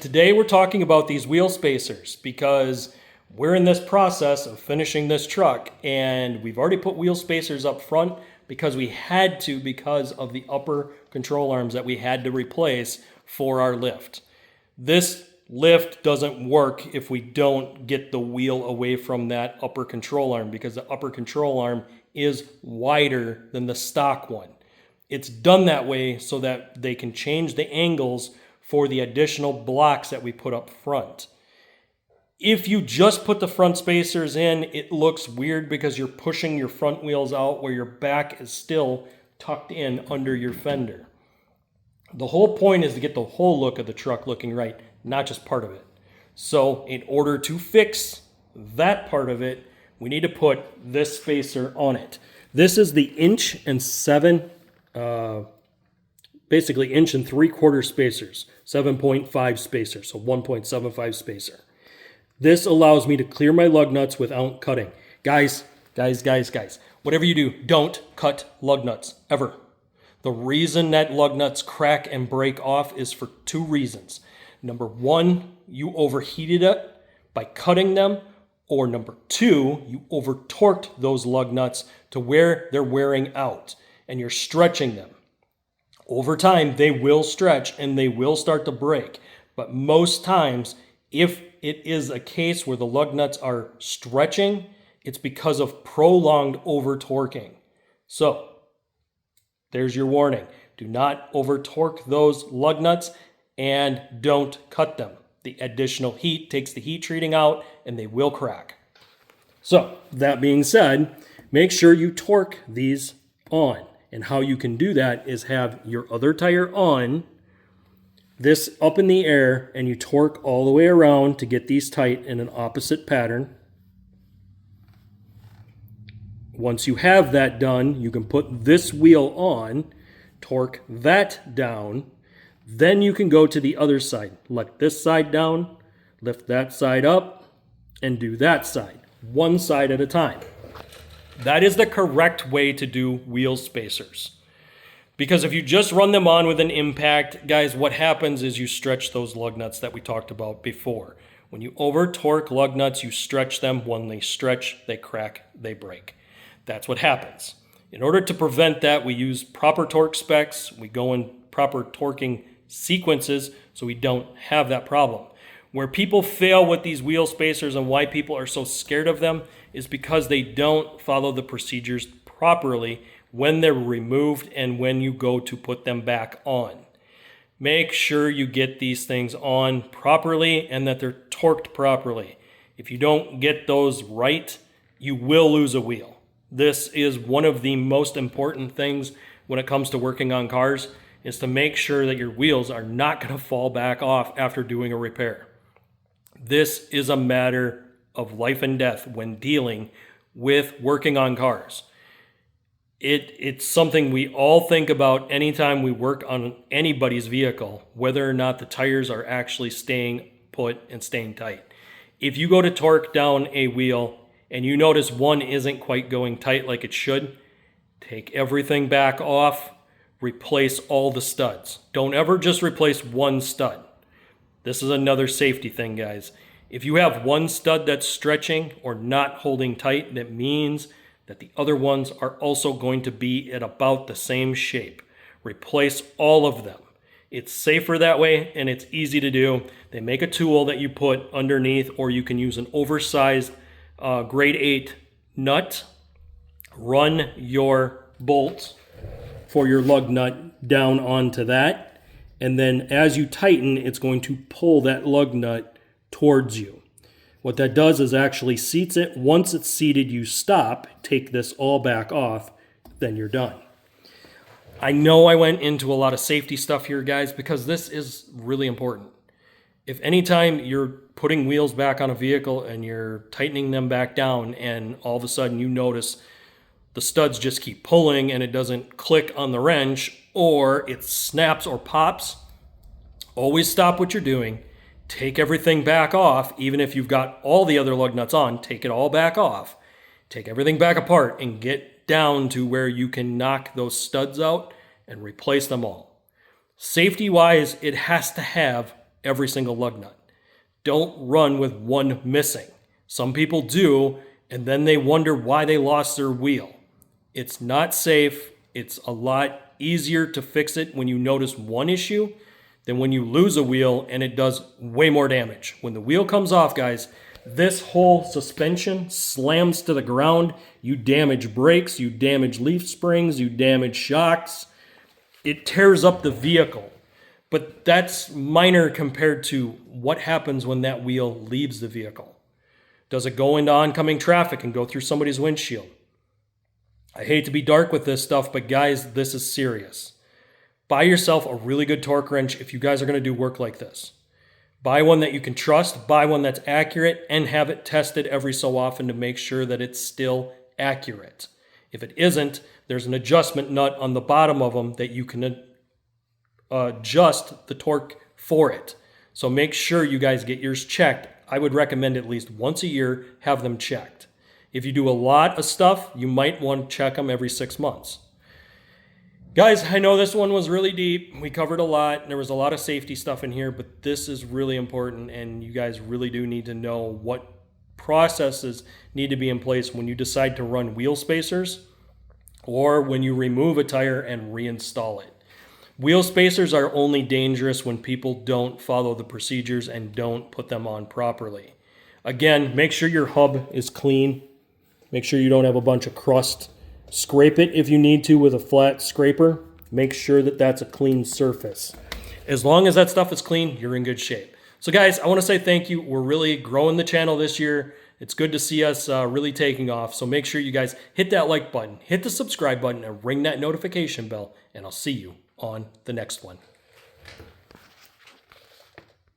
Today we're talking about these wheel spacers because we're in this process of finishing this truck and we've already put wheel spacers up front because we had to because of the upper control arms that we had to replace for our lift. This lift doesn't work if we don't get the wheel away from that upper control arm because the upper control arm is wider than the stock one. It's done that way so that they can change the angles for the additional blocks that we put up front. If you just put the front spacers in, it looks weird because you're pushing your front wheels out where your back is still tucked in under your fender. The whole point is to get the whole look of the truck looking right, not just part of it. So in order to fix that part of it, we need to put this spacer on it. This is the 1.7 basically 1 3/4 spacers, 7.5 spacer, so 1.75 spacer. This allows me to clear my lug nuts without cutting. Guys, whatever you do, don't cut lug nuts, ever. The reason that lug nuts crack and break off is for two reasons. Number one, you overheated it by cutting them, or number two, you over torqued those lug nuts to where they're wearing out and you're stretching them. Over time, they will stretch and they will start to break. But most times, if it is a case where the lug nuts are stretching, it's because of prolonged over-torquing. So, there's your warning. Do not over-torque those lug nuts and don't cut them. The additional heat takes the heat treating out and they will crack. So, that being said, make sure you torque these on. And how you can do that is have your other tire on, this up in the air, and you torque all the way around to get these tight in an opposite pattern. Once you have that done, you can put this wheel on, torque that down, then you can go to the other side. Let this side down, lift that side up, and do that side, one side at a time. That is the correct way to do wheel spacers. Because if you just run them on with an impact, guys, what happens is you stretch those lug nuts that we talked about before. When you over torque lug nuts, you stretch them. When they stretch, they crack, they break. That's what happens. In order to prevent that, we use proper torque specs. We go in proper torquing sequences so we don't have that problem. Where people fail with these wheel spacers and why people are so scared of them is because they don't follow the procedures properly when they're removed and when you go to put them back on. Make sure you get these things on properly and that they're torqued properly. If you don't get those right, you will lose a wheel. This is one of the most important things when it comes to working on cars, is to make sure that your wheels are not going to fall back off after doing a repair. This is a matter of life and death when dealing with working on cars. It's something we all think about anytime we work on anybody's vehicle, whether or not the tires are actually staying put and staying tight. If you go to torque down a wheel and you notice one isn't quite going tight like it should, take everything back off, replace all the studs. Don't ever just replace one stud. This is another safety thing, guys. If you have one stud that's stretching or not holding tight, that means that the other ones are also going to be at about the same shape. Replace all of them. It's safer that way and it's easy to do. They make a tool that you put underneath, or you can use an oversized grade 8 nut. Run your bolts for your lug nut down onto that. And then as you tighten, it's going to pull that lug nut towards you. What that does is actually seats it. Once it's seated, you stop, take this all back off, then you're done. I know I went into a lot of safety stuff here, guys, because this is really important. If anytime you're putting wheels back on a vehicle and you're tightening them back down and all of a sudden you notice the studs just keep pulling and it doesn't click on the wrench, or it snaps or pops, always stop what you're doing. Take everything back off. Even if you've got all the other lug nuts on, take it all back off. Take everything back apart and get down to where you can knock those studs out and replace them all. Safety-wise, it has to have every single lug nut. Don't run with one missing. Some people do, and then they wonder why they lost their wheel. It's not safe. It's a lot easier to fix it when you notice one issue than when you lose a wheel and it does way more damage. When the wheel comes off, guys, this whole suspension slams to the ground. You damage brakes, you damage leaf springs, you damage shocks. It tears up the vehicle. But that's minor compared to what happens when that wheel leaves the vehicle. Does it go into oncoming traffic and go through somebody's windshield? I hate to be dark with this stuff, but guys, this is serious. Buy yourself a really good torque wrench if you guys are going to do work like this. Buy one that you can trust, buy one that's accurate, and have it tested every so often to make sure that it's still accurate. If it isn't, there's an adjustment nut on the bottom of them that you can adjust the torque for it. So make sure you guys get yours checked. I would recommend at least once a year have them checked. If you do a lot of stuff, you might want to check them every 6 months. Guys, I know this one was really deep. We covered a lot. There was a lot of safety stuff in here, but this is really important, and you guys really do need to know what processes need to be in place when you decide to run wheel spacers or when you remove a tire and reinstall it. Wheel spacers are only dangerous when people don't follow the procedures and don't put them on properly. Again, make sure your hub is clean. Make sure you don't have a bunch of crust. Scrape it if you need to with a flat scraper. Make sure that that's a clean surface. As long as that stuff is clean, you're in good shape. So guys, I want to say thank you. We're really growing the channel this year. It's good to see us really taking off. So make sure you guys hit that like button, hit the subscribe button, and ring that notification bell. And I'll see you on the next one.